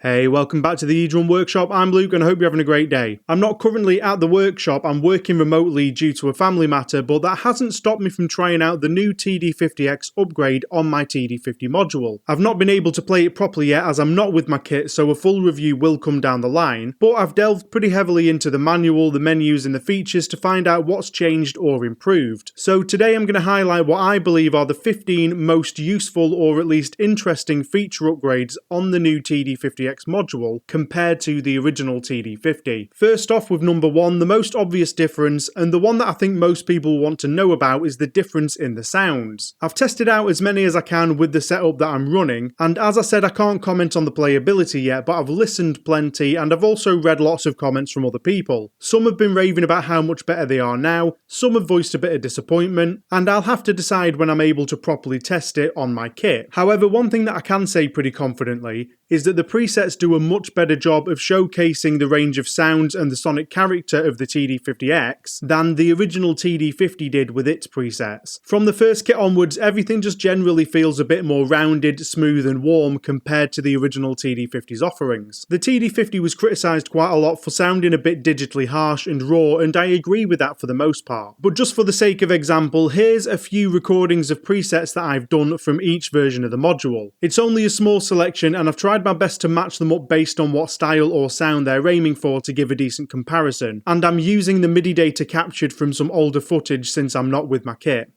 Hey, welcome back to the eDrum Workshop. I'm Luke and I hope you're having a great day. I'm not currently at the workshop, I'm working remotely due to a family matter, but that hasn't stopped me from trying out the new TD-50X upgrade on my TD-50 module. I've not been able to play it properly yet as I'm not with my kit, so a full review will come down the line, but I've delved pretty heavily into the manual, the menus and the features to find out what's changed or improved. So today I'm going to highlight what I believe are the 15 most useful or at least interesting feature upgrades on the new TD-50X module compared to the original TD-50. First off with number 1, the most obvious difference, and the one that I think most people want to know about, is the difference in the sounds. I've tested out as many as I can with the setup that I'm running, and as I said, I can't comment on the playability yet, but I've listened plenty and I've also read lots of comments from other people. Some have been raving about how much better they are now, some have voiced a bit of disappointment, and I'll have to decide when I'm able to properly test it on my kit. However, one thing that I can say pretty confidently is that the presets do a much better job of showcasing the range of sounds and the sonic character of the TD-50X than the original TD-50 did with its presets. From the first kit onwards, everything just generally feels a bit more rounded, smooth and warm compared to the original TD-50's offerings. The TD-50 was criticised quite a lot for sounding a bit digitally harsh and raw, and I agree with that for the most part. But just for the sake of example, here's a few recordings of presets that I've done from each version of the module. It's only a small selection and I've tried my best to match them up based on what style or sound they're aiming for to give a decent comparison, and I'm using the MIDI data captured from some older footage since I'm not with my kit.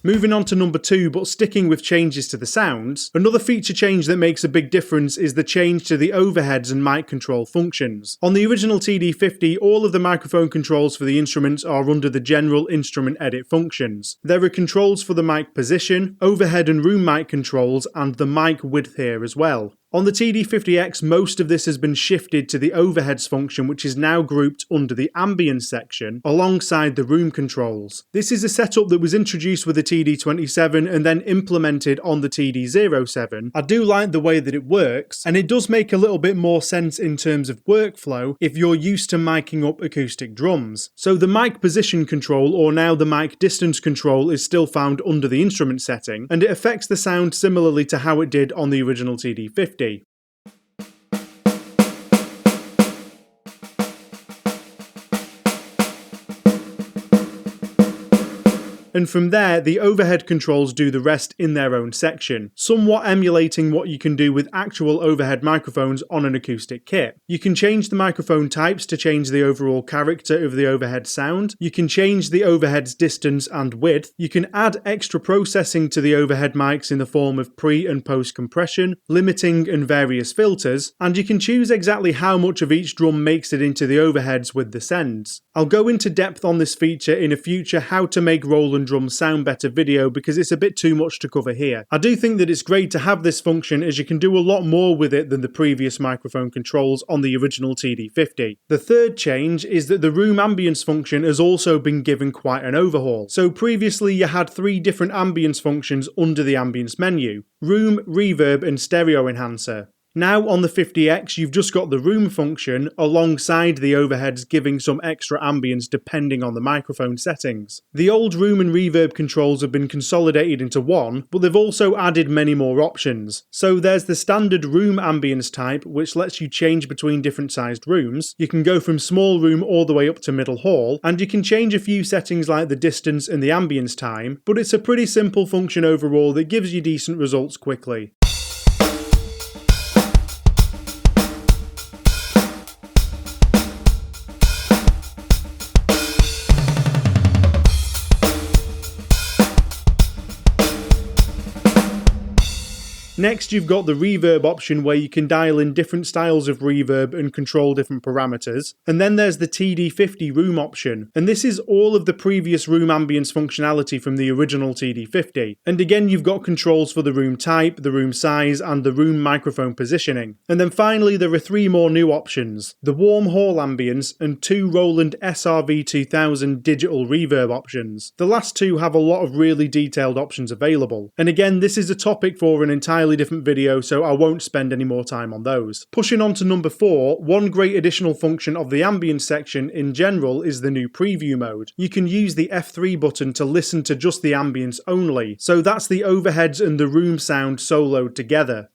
Moving on to number 2, but sticking with changes to the sounds, another feature change that makes a big difference is the change to the overheads and mic control functions. On the original TD-50, all of the microphone controls for the instruments are under the general instrument edit functions. There are controls for the mic position, overhead and room mic controls, and the mic width here as well. On the TD-50X, most of this has been shifted to the overheads function, which is now grouped under the ambience section alongside the room controls. This is a setup that was introduced with the TD-27 and then implemented on the TD-07. I do like the way that it works, and it does make a little bit more sense in terms of workflow if you're used to miking up acoustic drums. So the mic position control, or now the mic distance control, is still found under the instrument setting, and it affects the sound similarly to how it did on the original TD-50. and from there the overhead controls do the rest in their own section, somewhat emulating what you can do with actual overhead microphones on an acoustic kit. You can change the microphone types to change the overall character of the overhead sound, you can change the overhead's distance and width, you can add extra processing to the overhead mics in the form of pre and post compression, limiting and various filters, and you can choose exactly how much of each drum makes it into the overheads with the sends. I'll go into depth on this feature in a future how to make Roland drums sound better video because it's a bit too much to cover here. I do think that it's great to have this function as you can do a lot more with it than the previous microphone controls on the original TD-50. The third change is that the room ambience function has also been given quite an overhaul. So previously you had 3 different ambience functions under the ambience menu: room, reverb and stereo enhancer. Now on the 50X you've just got the room function alongside the overheads giving some extra ambience depending on the microphone settings. The old room and reverb controls have been consolidated into one, but they've also added many more options. So there's the standard room ambience type which lets you change between different sized rooms, you can go from small room all the way up to middle hall, and you can change a few settings like the distance and the ambience time, but it's a pretty simple function overall that gives you decent results quickly. Next you've got the reverb option where you can dial in different styles of reverb and control different parameters, and then there's the TD-50 room option, and this is all of the previous room ambience functionality from the original TD-50, and again you've got controls for the room type, the room size and the room microphone positioning. And then finally there are 3 more new options: the warm hall ambience and 2 Roland SRV2000 digital reverb options. The last 2 have a lot of really detailed options available, and again this is a topic for an entirely different video, so I won't spend any more time on those. Pushing on to number 4, one great additional function of the ambience section in general is the new preview mode. You can use the F3 button to listen to just the ambience only, so that's the overheads and the room sound soloed together.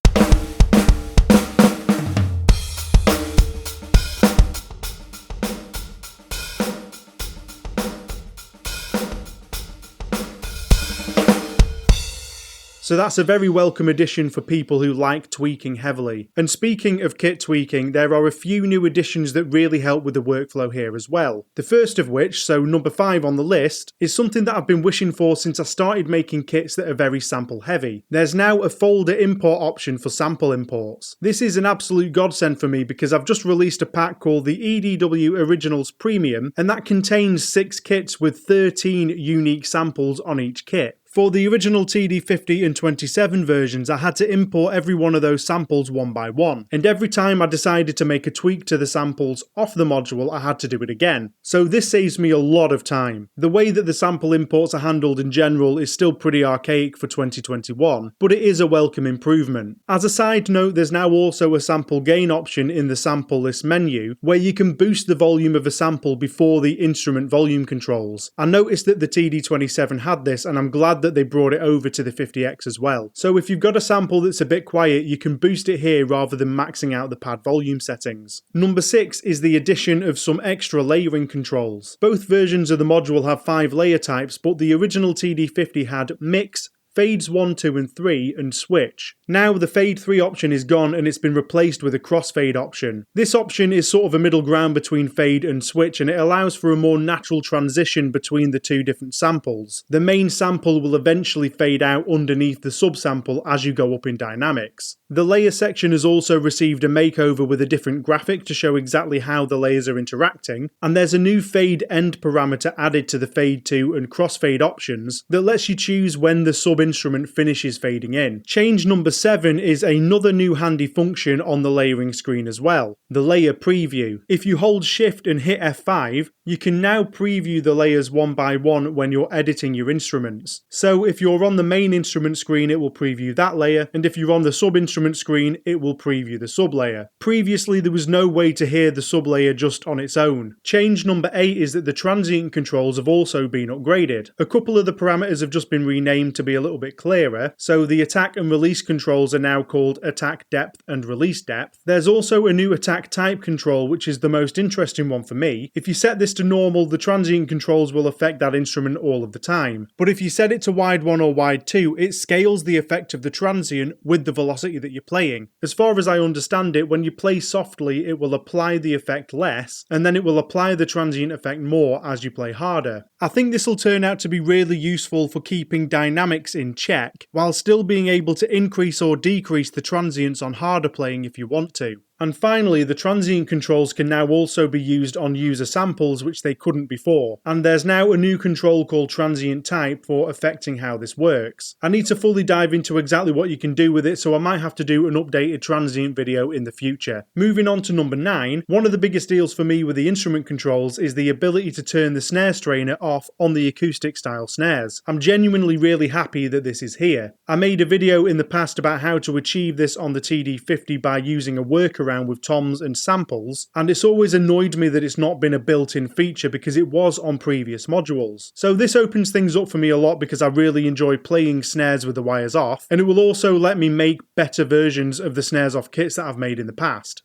So that's a very welcome addition for people who like tweaking heavily. And speaking of kit tweaking, there are a few new additions that really help with the workflow here as well. The first of which, so number 5 on the list, is something that I've been wishing for since I started making kits that are very sample heavy. There's now a folder import option for sample imports. This is an absolute godsend for me because I've just released a pack called the EDW Originals Premium, and that contains 6 kits with 13 unique samples on each kit. For the original TD-50 and 27 versions, I had to import every one of those samples one by one, and every time I decided to make a tweak to the samples off the module, I had to do it again. So this saves me a lot of time. The way that the sample imports are handled in general is still pretty archaic for 2021, but it is a welcome improvement. As a side note, there's now also a sample gain option in the sample list menu, where you can boost the volume of a sample before the instrument volume controls. I noticed that the TD-27 had this, and I'm glad that they brought it over to the 50X as well. So if you've got a sample that's a bit quiet, you can boost it here rather than maxing out the pad volume settings. Number 6 is the addition of some extra layering controls. Both versions of the module have 5 layer types, but the original TD-50 had mix, fades 1, 2 and 3 and switch. Now the fade 3 option is gone and it's been replaced with a crossfade option. This option is sort of a middle ground between fade and switch, and it allows for a more natural transition between the 2 different samples. The main sample will eventually fade out underneath the subsample as you go up in dynamics. The layer section has also received a makeover with a different graphic to show exactly how the layers are interacting, and there's a new fade end parameter added to the fade 2 and crossfade options that lets you choose when the sub-instrument finishes fading in. Change number 7 is another new handy function on the layering screen as well, the layer preview. If you hold shift and hit F5, you can now preview the layers one by one when you're editing your instruments. So if you're on the main instrument screen, it will preview that layer, and if you're on the sub-instrument screen, it will preview the sub-layer. Previously, there was no way to hear the sub-layer just on its own. Change number 8 is that the transient controls have also been upgraded. A couple of the parameters have just been renamed to be a little little bit clearer, so the attack and release controls are now called attack depth and release depth. There's also a new attack type control, which is the most interesting one for me. If you set this to normal, the transient controls will affect that instrument all of the time. But if you set it to wide 1 or wide 2, it scales the effect of the transient with the velocity that you're playing. As far as I understand it, when you play softly, it will apply the effect less, and then it will apply the transient effect more as you play harder. I think this will turn out to be really useful for keeping dynamics in check, while still being able to increase or decrease the transients on harder playing if you want to. And finally, the transient controls can now also be used on user samples, which they couldn't before. And there's now a new control called transient type for affecting how this works. I need to fully dive into exactly what you can do with it, so I might have to do an updated transient video in the future. Moving on to number 9, one of the biggest deals for me with the instrument controls is the ability to turn the snare strainer off on the acoustic style snares. I'm genuinely really happy that this is here. I made a video in the past about how to achieve this on the TD-50 by using a workaround with toms and samples, and it's always annoyed me that it's not been a built-in feature because it was on previous modules. So this opens things up for me a lot because I really enjoy playing snares with the wires off, and it will also let me make better versions of the snares off kits that I've made in the past.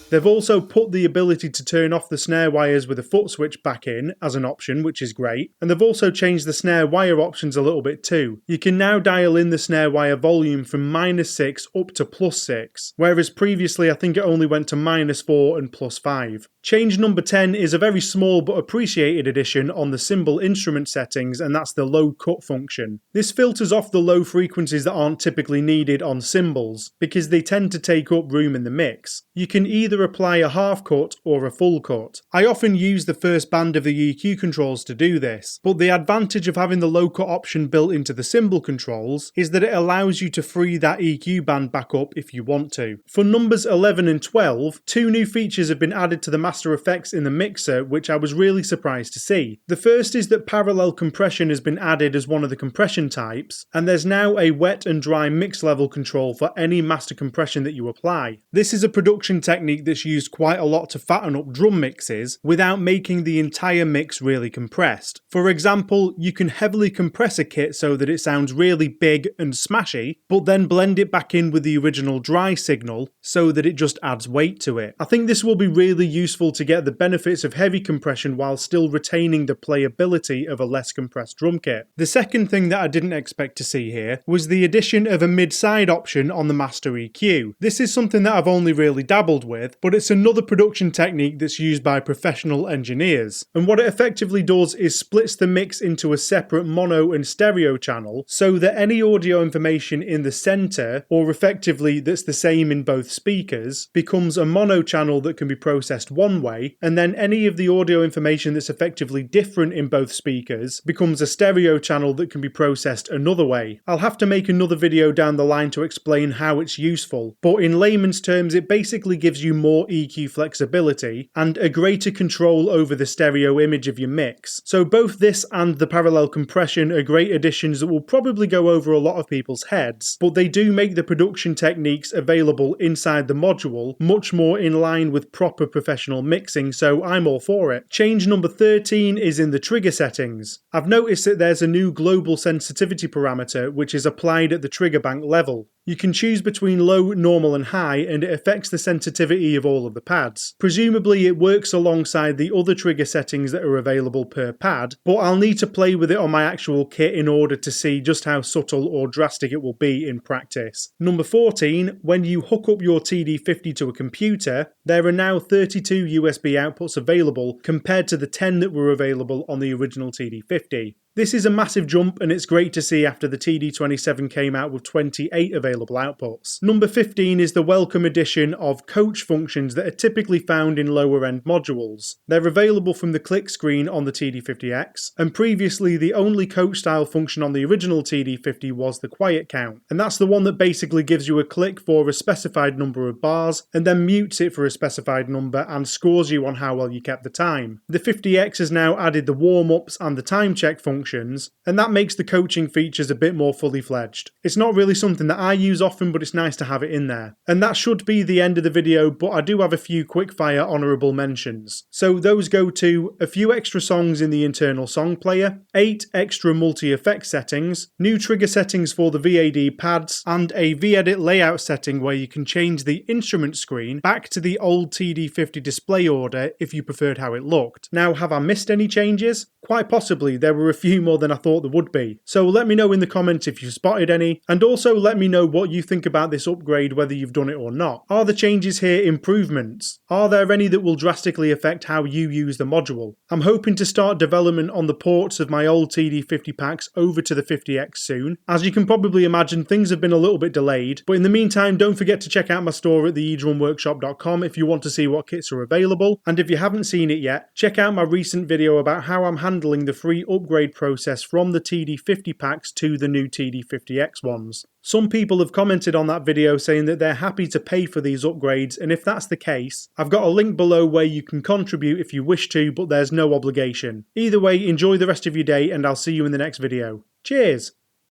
They've also put the ability to turn off the snare wires with a foot switch back in as an option, which is great. And they've also changed the snare wire options a little bit too. You can now dial in the snare wire volume from -6 up to +6, whereas previously I think it only went to -4 and +5. Change number 10 is a very small but appreciated addition on the cymbal instrument settings, and that's the low cut function. This filters off the low frequencies that aren't typically needed on cymbals, because they tend to take up room in the mix. You can either apply a half cut or a full cut. I often use the first band of the EQ controls to do this, but the advantage of having the low cut option built into the cymbal controls is that it allows you to free that EQ band back up if you want to. For numbers 11 and 12, 2 new features have been added to the master effects in the mixer, which I was really surprised to see. The first is that parallel compression has been added as one of the compression types, and there's now a wet and dry mix level control for any master compression that you apply. This is a production technique that's used quite a lot to fatten up drum mixes without making the entire mix really compressed. For example, you can heavily compress a kit so that it sounds really big and smashy, but then blend it back in with the original dry signal so that it just adds weight to it. I think this will be really useful to get the benefits of heavy compression while still retaining the playability of a less compressed drum kit. The second thing that I didn't expect to see here was the addition of a mid-side option on the master EQ. This is something that I've only really dabbled with, but it's another production technique that's used by professional engineers. And what it effectively does is splits the mix into a separate mono and stereo channel so that any audio information in the center, or effectively that's the same in both speakers, becomes a mono channel that can be processed one way, and then any of the audio information that's effectively different in both speakers becomes a stereo channel that can be processed another way. I'll have to make another video down the line to explain how it's useful, but in layman's terms it basically gives you more EQ flexibility and a greater control over the stereo image of your mix. So both this and the parallel compression are great additions that will probably go over a lot of people's heads, but they do make the production techniques available inside the module much more in line with proper professional mixing, so I'm all for it. Change number 13 is in the trigger settings. I've noticed that there's a new global sensitivity parameter which is applied at the trigger bank level. You can choose between low, normal and high, and it affects the sensitivity of all of the pads. Presumably it works alongside the other trigger settings that are available per pad, but I'll need to play with it on my actual kit in order to see just how subtle or drastic it will be in practice. Number 14, when you hook up your TD-50 to a computer, there are now 32 USB outputs available compared to the 10 that were available on the original TD-50. This is a massive jump, and it's great to see after the TD-27 came out with 28 available outputs. Number 15 is the welcome addition of coach functions that are typically found in lower end modules. They're available from the click screen on the TD-50X, and previously the only coach style function on the original TD-50 was the quiet count, and that's the one that basically gives you a click for a specified number of bars and then mutes it for a specified number and scores you on how well you kept the time. The 50X has now added the warm-ups and the time check functions, and that makes the coaching features a bit more fully fledged. It's not really something that I use often, but it's nice to have it in there. And that should be the end of the video, but I do have a few quickfire honourable mentions. So those go to a few extra songs in the internal song player, 8 extra multi-effect settings, new trigger settings for the VAD pads, and a V-edit layout setting where you can change the instrument screen back to the old TD-50 display order if you preferred how it looked. Now, have I missed any changes? Quite possibly. There were a few more than I thought there would be. So let me know in the comments if you've spotted any, and also let me know what you think about this upgrade, whether you've done it or not. Are the changes here improvements? Are there any that will drastically affect how you use the module? I'm hoping to start development on the ports of my old TD-50 packs over to the 50X soon. As you can probably imagine, things have been a little bit delayed, but in the meantime, don't forget to check out my store at thedrumworkshop.com if you want to see what kits are available, and if you haven't seen it yet, check out my recent video about how I'm handling the free upgrade process from the TD-50 packs to the new TD-50X ones. Some people have commented on that video saying that they're happy to pay for these upgrades, and if that's the case, I've got a link below where you can contribute if you wish to, but there's no obligation. Either way, enjoy the rest of your day, and I'll see you in the next video. Cheers!